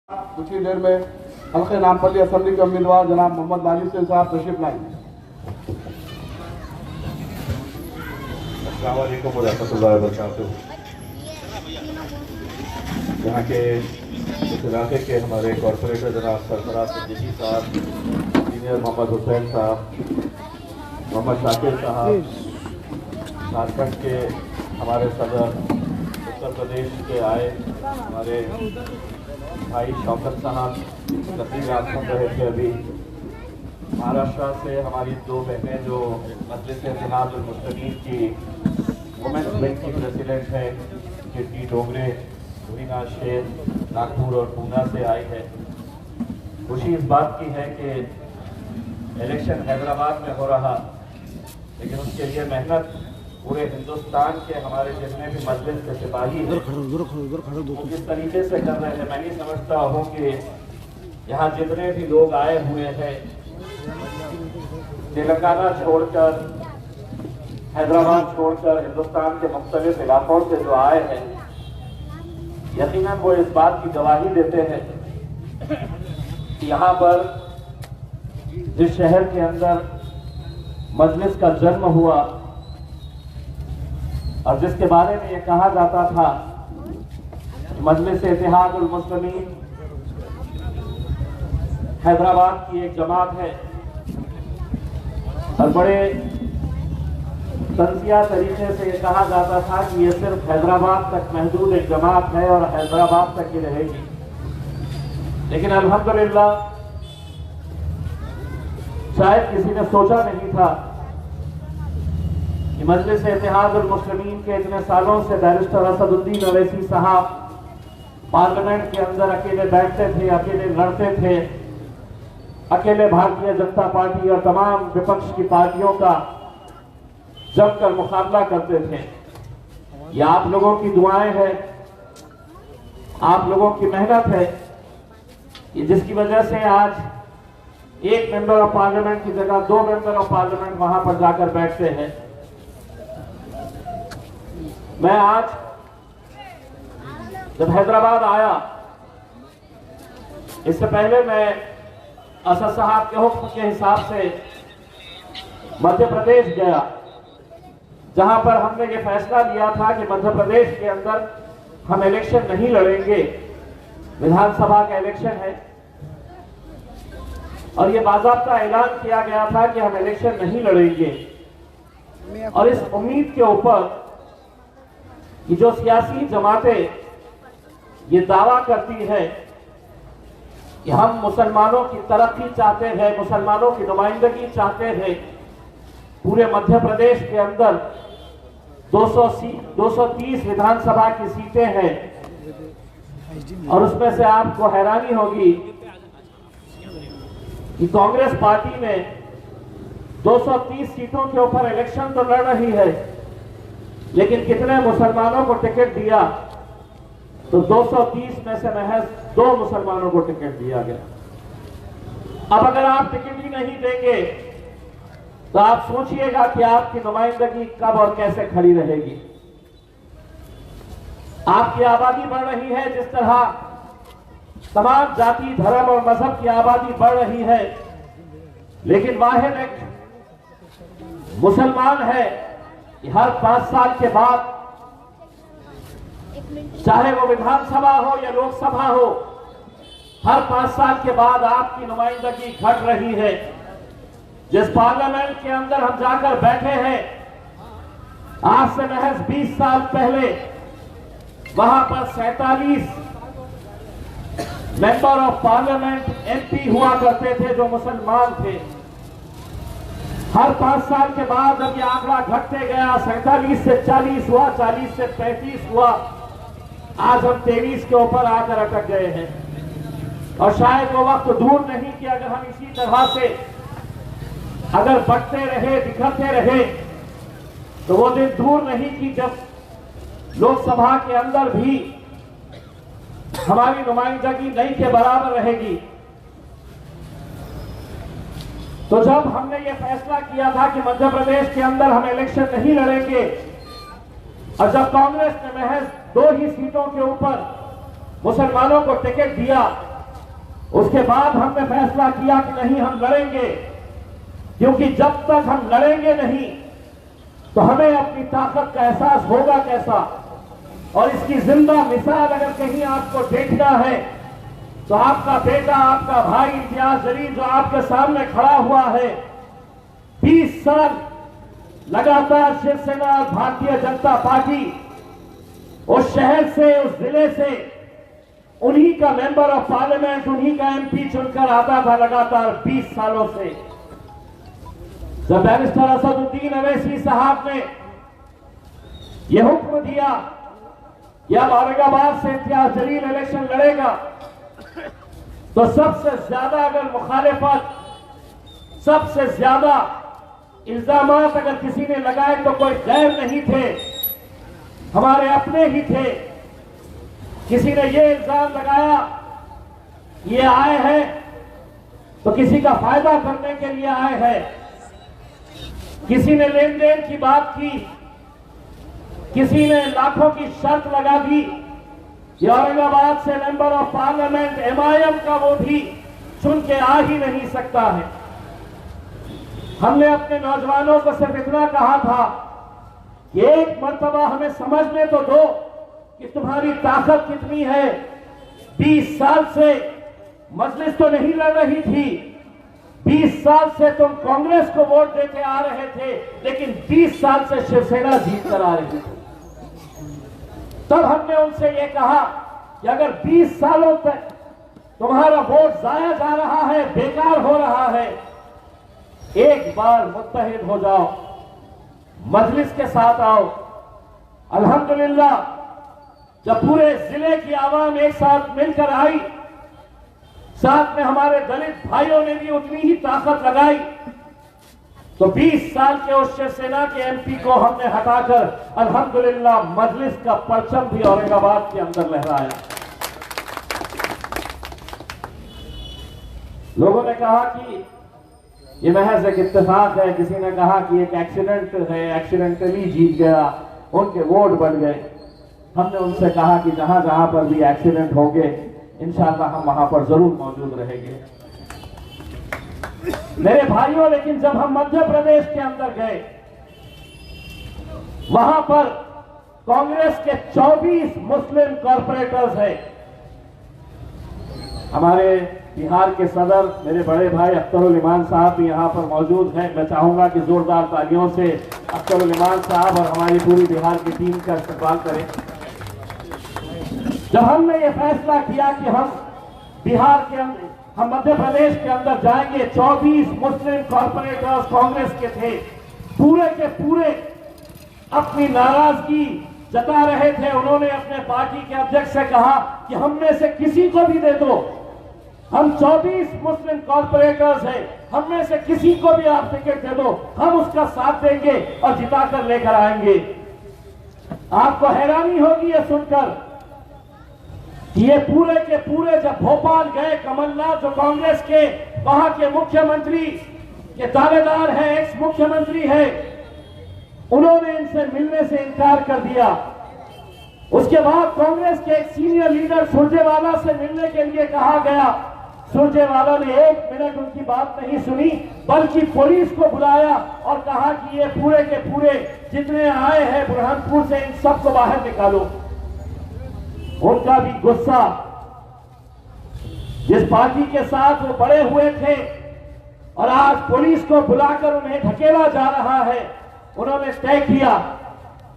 कुछ ही देर में हल्के नामपल्ली असेंबली के उम्मीदवार जनाब मोहम्मद नाजिब हुसैन साहब तशरीफ लाएंगे। अस्सलाम वालेकुम व रहमतुल्लाहि व बरकातुहू। यहाँ के इस इलाके के हमारे कॉरपोरेटर जनाब सरफराज सिद्दीकी साहब, सीनियर मोहम्मद हुसैन साहब, मोहम्मद शाकिर साहब, झारखंड के हमारे सदर, उत्तर प्रदेश के आए हमारे भाई शौकत साहब, तकरीर आप सुन रहे थे अभी। महाराष्ट्र से हमारी दो बहनें जो मजलिस इत्तेहादुल मुस्लिमीन की वुमेन्स विंग की प्रेसिडेंट है, कीर्ति डोंगरे, रुहीना शेर, नागपुर और पूना से आई है। खुशी इस बात की है कि इलेक्शन हैदराबाद में हो रहा, लेकिन उसके लिए मेहनत पूरे हिंदुस्तान के हमारे जितने भी मजलिस के सिपाही हैं इस तरीके से कर रहे हैं। मैं नहीं समझता हूँ कि यहाँ जितने भी लोग आए हुए हैं तेलंगाना छोड़कर, हैदराबाद छोड़कर, हिंदुस्तान के मुख्तलिफ इलाकों से जो आए हैं, यकीनन वो इस बात की गवाही देते हैं कि यहाँ पर जिस शहर के अंदर मजलिस का जन्म हुआ और जिसके बारे में ये कहा जाता था मजलिस इत्तेहादुल मुस्लिमीन हैदराबाद की एक जमात है, और बड़े तंजिया तरीके से ये कहा जाता था कि ये सिर्फ हैदराबाद तक महदूद एक जमात है और हैदराबाद तक ही रहेगी। लेकिन अल्हम्दुलिल्लाह शायद किसी ने सोचा नहीं था कि मजलिस इत्तेहादुल मुस्लिमीन के इतने सालों से बैरिस्टर असदुद्दीन ओवैसी साहब पार्लियामेंट के अंदर अकेले बैठते थे, अकेले लड़ते थे, अकेले भारतीय जनता पार्टी और तमाम विपक्ष की पार्टियों का जमकर मुकाबला करते थे। ये आप लोगों की दुआएं हैं, आप लोगों की मेहनत है कि जिसकी वजह से आज एक मेंबर ऑफ पार्लियामेंट की जगह 2 मेंबर ऑफ पार्लियामेंट वहां पर जाकर बैठते हैं। मैं आज जब हैदराबाद आया, इससे पहले मैं असद साहब के हुक्म के हिसाब से मध्य प्रदेश गया, जहां पर हमने ये फैसला लिया था कि मध्य प्रदेश के अंदर हम इलेक्शन नहीं लड़ेंगे। विधानसभा का इलेक्शन है और ये बाज़ाब्ता ऐलान किया गया था कि हम इलेक्शन नहीं लड़ेंगे, और इस उम्मीद के ऊपर कि जो सियासी जमातें ये दावा करती है कि हम मुसलमानों की तरक्की चाहते हैं, मुसलमानों की नुमाइंदगी चाहते हैं, पूरे मध्य प्रदेश के अंदर 230 विधानसभा की सीटें हैं, और उसमें से आपको हैरानी होगी कि कांग्रेस पार्टी में 230 सीटों के ऊपर इलेक्शन तो लड़ रही है, लेकिन कितने मुसलमानों को टिकट दिया? तो 230 में से महज 2 मुसलमानों को टिकट दिया गया। अब अगर आप टिकट ही नहीं देंगे तो आप सोचिएगा कि आपकी नुमाइंदगी कब और कैसे खड़ी रहेगी। आपकी आबादी बढ़ रही है, जिस तरह तमाम जाति, धर्म और मजहब की आबादी बढ़ रही है, लेकिन वाहिद एक मुसलमान है कि हर 5 साल के बाद, चाहे वो विधानसभा हो या लोकसभा हो, हर 5 साल के बाद आपकी नुमाइंदगी घट रही है। जिस पार्लियामेंट के अंदर हम जाकर बैठे हैं, आज से महज 20 साल पहले वहां पर 47 मेंबर ऑफ पार्लियामेंट एमपी हुआ करते थे जो मुसलमान थे। हर 5 साल के बाद जब ये आंकड़ा घटते गया, 47 से 40 हुआ, 40 से 35 हुआ, आज हम 23 के ऊपर आकर अटक गए हैं। और शायद वो वक्त दूर नहीं कि अगर हम इसी तरह से अगर बढ़ते रहे, बिखरते रहे, तो वो दिन दूर नहीं कि जब लोकसभा के अंदर भी हमारी नुमाइंदगी नहीं के बराबर रहेगी। तो जब हमने ये फैसला किया था कि मध्य प्रदेश के अंदर हम इलेक्शन नहीं लड़ेंगे, और जब कांग्रेस ने महज 2 ही सीटों के ऊपर मुसलमानों को टिकट दिया, उसके बाद हमने फैसला किया कि नहीं, हम लड़ेंगे, क्योंकि जब तक हम लड़ेंगे नहीं तो हमें अपनी ताकत का एहसास होगा कैसा। और इसकी जिंदा मिसाल अगर कहीं आपको देखना है तो आपका बेटा, आपका भाई इम्तियाज जलील जो आपके सामने खड़ा हुआ है, 20 साल लगातार शिवसेना और भारतीय जनता पार्टी उस शहर से, उस जिले से उन्हीं का मेंबर ऑफ पार्लियामेंट, उन्हीं का एमपी चुनकर आता था लगातार 20 सालों से। जब बैरिस्टर असदुद्दीन अवैसी साहब ने यह हुक्म दिया कि अब औरंगाबाद से इम्तियाज जलील इलेक्शन लड़ेगा, तो सबसे ज्यादा अगर मुखालिफत, सबसे ज्यादा इल्जामात अगर किसी ने लगाए तो कोई गैर नहीं थे, हमारे अपने ही थे। किसी ने ये इल्जाम लगाया, ये आए हैं तो किसी का फायदा करने के लिए आए हैं। किसी ने लेन देन की बात की, किसी ने लाखों की शर्त लगा दी कि औरंगाबाद से मेंबर ऑफ पार्लियामेंट एमआईएम का वो भी चुन के आ ही नहीं सकता है। हमने अपने नौजवानों को सिर्फ इतना कहा था कि एक मर्तबा हमें समझने तो दो कि तुम्हारी ताकत कितनी है। 20 साल से मजलिस तो नहीं लड़ रही थी, 20 साल से तुम कांग्रेस को वोट देते आ रहे थे, लेकिन 20 साल से शिवसेना जीत कर आ रही थी। तब हमने उनसे यह कहा कि अगर 20 सालों तक तुम्हारा वोट जाया जा रहा है, बेकार हो रहा है, एक बार मुत्तहिद हो जाओ, मजलिस के साथ आओ। अल्हम्दुलिल्लाह जब पूरे जिले की आवाम एक साथ मिलकर आई, साथ में हमारे दलित भाइयों ने भी उतनी ही ताकत लगाई, तो 20 साल के उस शिवसेना के एमपी को हमने हटाकर अल्हम्दुलिल्लाह मजलिस का परचम भी औरंगाबाद के अंदर लहराया। लोगों ने कहा कि ये महज एक इत्तेफाक है, किसी ने कहा कि एक एक्सीडेंट है, एक्सीडेंटली जीत गया, उनके वोट बढ़ गए। हमने उनसे कहा कि जहां जहां पर भी एक्सीडेंट होंगे इंशाअल्लाह हम वहां पर जरूर मौजूद रहेंगे। मेरे भाइयों, लेकिन जब हम मध्य प्रदेश के अंदर गए, वहां पर कांग्रेस के 24 मुस्लिम कॉर्पोरेटर्स हैं। हमारे बिहार के सदर मेरे बड़े भाई अख्तरुल इमान साहब भी यहां पर मौजूद हैं। मैं चाहूंगा कि जोरदार तालियों से अख्तरुल इमान साहब और हमारी पूरी बिहार की टीम का इस्तेमाल करें। जब हमने ये फैसला किया कि हम बिहार के अंदर, हम मध्य प्रदेश के अंदर जाएंगे, 24 मुस्लिम कॉर्पोरेटर्स कांग्रेस के थे, पूरे के पूरे अपनी नाराजगी जता रहे थे। उन्होंने अपने पार्टी के अध्यक्ष से कहा कि हम में से किसी को भी दे दो, हम 24 मुस्लिम कॉर्पोरेटर्स हैं, हम में से किसी को भी आप टिकट दे दो, हम उसका साथ देंगे और जिताकर लेकर आएंगे। आपको हैरानी होगी ये सुनकर, ये पूरे के पूरे जब भोपाल गए, कमलनाथ जो कांग्रेस के वहां के मुख्यमंत्री के दावेदार हैं, एक्स मुख्यमंत्री है, उन्होंने इनसे मिलने से इनकार कर दिया। उसके बाद कांग्रेस के एक सीनियर लीडर सुरजेवाला से मिलने के लिए कहा गया, सुरजेवाला ने 1 मिनट उनकी बात नहीं सुनी, बल्कि पुलिस को बुलाया और कहा कि ये पूरे के पूरे जितने आए हैं बुरहानपुर से, इन सबको बाहर निकालो। उनका भी गुस्सा, जिस पार्टी के साथ वो बड़े हुए थे और आज पुलिस को बुलाकर उन्हें ढकेला जा रहा है, उन्होंने तय किया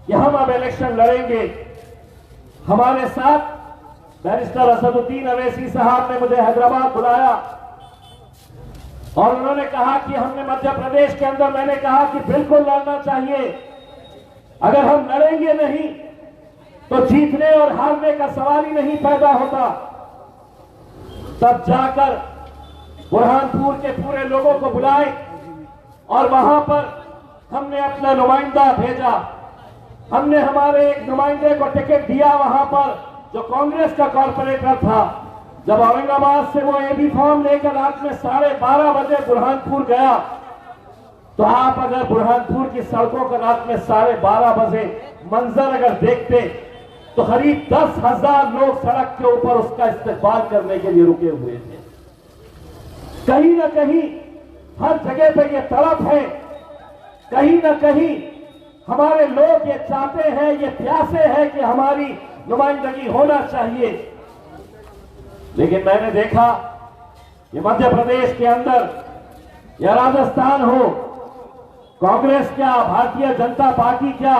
कि हम अब इलेक्शन लड़ेंगे। हमारे साथ बैरिस्टर असदुद्दीन अवैसी साहब ने मुझे हैदराबाद बुलाया और उन्होंने कहा कि हमने मध्य प्रदेश के अंदर, मैंने कहा कि बिल्कुल लड़ना चाहिए, अगर हम लड़ेंगे नहीं तो जीतने और हारने का सवाल ही नहीं पैदा होता। तब जाकर बुरहानपुर के पूरे लोगों को बुलाए और वहां पर हमने अपना नुमाइंदा भेजा। हमने हमारे एक नुमाइंदे को टिकट दिया वहां पर, जो कांग्रेस का कॉर्पोरेटर था। जब औरंगाबाद से वो एबी फॉर्म लेकर रात में 12:30 बजे बुरहानपुर गया, तो आप अगर बुरहानपुर की सड़कों का रात में 12:30 बजे मंजर अगर देखते तो करीब 10,000 लोग सड़क के ऊपर उसका इस्तकबाल करने के लिए रुके हुए थे। कहीं ना कहीं हर जगह पे ये तड़प है, कहीं ना कहीं हमारे लोग ये चाहते हैं, ये प्यासे हैं कि हमारी नुमाइंदगी होना चाहिए। लेकिन मैंने देखा ये मध्य प्रदेश के अंदर या राजस्थान हो, कांग्रेस क्या, भारतीय जनता पार्टी क्या,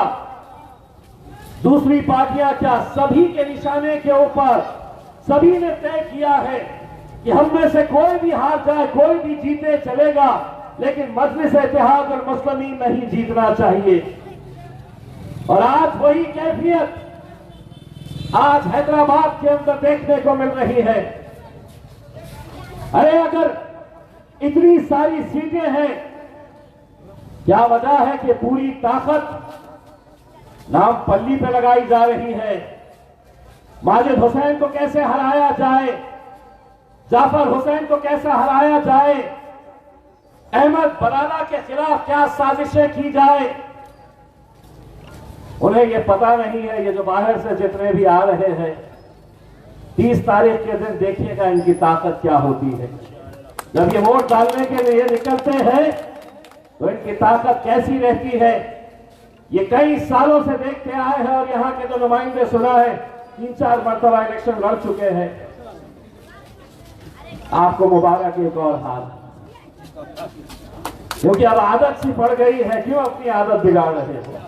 दूसरी पार्टियां क्या, सभी के निशाने के ऊपर सभी ने तय किया है कि हम में से कोई भी हार जाए, कोई भी जीते चलेगा, लेकिन मजलिस इत्तेहाद और मुस्लिमीन नहीं जीतना चाहिए। और आज वही कैफियत आज हैदराबाद के अंदर देखने को मिल रही है। अरे अगर इतनी सारी सीटें हैं, क्या वजह है कि पूरी ताकत नाम पल्ली पे लगाई जा रही है? माजिद हुसैन को कैसे हराया जाए, जाफर हुसैन को कैसे हराया जाए, अहमद बराला के खिलाफ क्या साजिशें की जाए, उन्हें यह पता नहीं है। ये जो बाहर से जितने भी आ रहे हैं, 30 तारीख के दिन देखिएगा इनकी ताकत क्या होती है। जब ये वोट डालने के लिए निकलते हैं तो इनकी ताकत कैसी रहती है, ये कई सालों से देखते आए हैं। और यहां के जो नुमाइंदे सुना है 3-4 मरतबा इलेक्शन लड़ चुके हैं। आपको मुबारक एक और हाल, क्योंकि अब आदत सी पड़ गई है। क्यों अपनी आदत बिगाड़ रहे हो?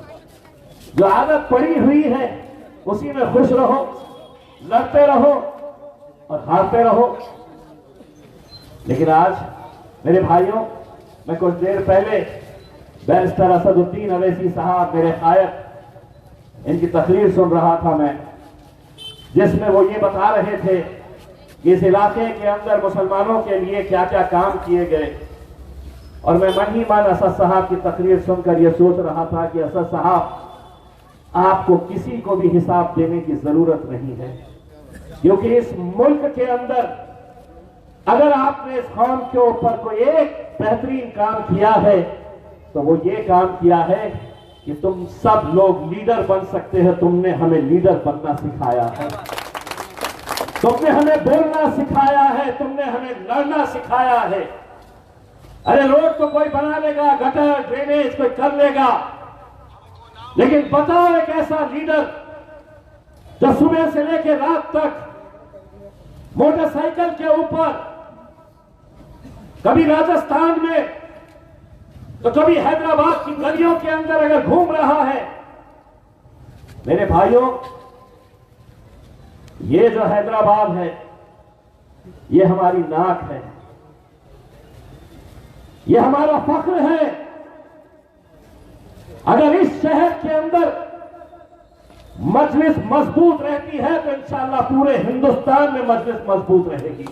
जो आदत पड़ी हुई है उसी में खुश रहो, लड़ते रहो और हारते रहो। लेकिन आज मेरे भाइयों, मैं कुछ देर पहले बैरिस्टर असदुद्दीन अवैसी साहब, मेरे कायद, इनकी तकरीर सुन रहा था मैं, जिसमें वो ये बता रहे थे कि इस इलाके के अंदर मुसलमानों के लिए क्या क्या काम किए गए। और मैं मन ही मन असद साहब की तकरीर सुनकर ये सोच रहा था कि असद साहब, आपको किसी को भी हिसाब देने की जरूरत नहीं है, क्योंकि इस मुल्क के अंदर अगर आपने इस कौम के ऊपर कोई एक बेहतरीन काम किया है तो वो ये काम किया है कि तुम सब लोग लीडर बन सकते हैं। तुमने हमें लीडर बनना सिखाया है, तुमने हमें बोलना सिखाया है, तुमने हमें लड़ना सिखाया है। अरे रोड तो कोई बना लेगा, गटर ड्रेनेज कोई कर लेगा, लेकिन बताओ एक ऐसा लीडर जो सुबह से लेकर रात तक मोटरसाइकिल के ऊपर, कभी राजस्थान में तो कभी हैदराबाद की गलियों के अंदर अगर घूम रहा है। मेरे भाइयों, ये जो हैदराबाद है ये हमारी नाक है, ये हमारा फख्र है। अगर इस शहर के अंदर मजलिस मजबूत रहती है तो इंशाअल्लाह पूरे हिंदुस्तान में मजलिस मजबूत रहेगी।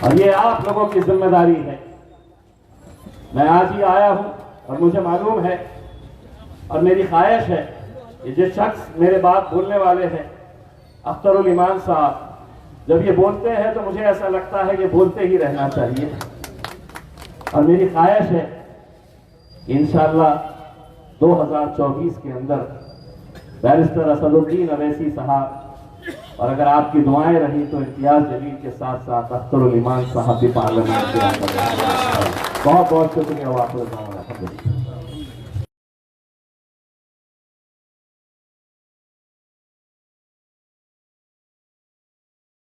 और ये आप लोगों की जिम्मेदारी है। मैं आज ही आया हूं और मुझे मालूम है और मेरी ख्वाहिश है कि जिस शख्स मेरे बात बोलने वाले हैं, अख्तरुल ईमान साहब, जब ये बोलते हैं तो मुझे ऐसा लगता है ये बोलते ही रहना चाहिए। और मेरी ख्वाहिश है इंशाअल्लाह 2024 के अंदर बैरिस्टर असदुद्दीन अवैसी साहब, और अगर आपकी दुआएं रही तो इम्तियाज जलील के साथ साथ अख्तरुल ईमान साहब भी पार्लियामेंट के अंदर। बहुत बहुत शुक्रिया।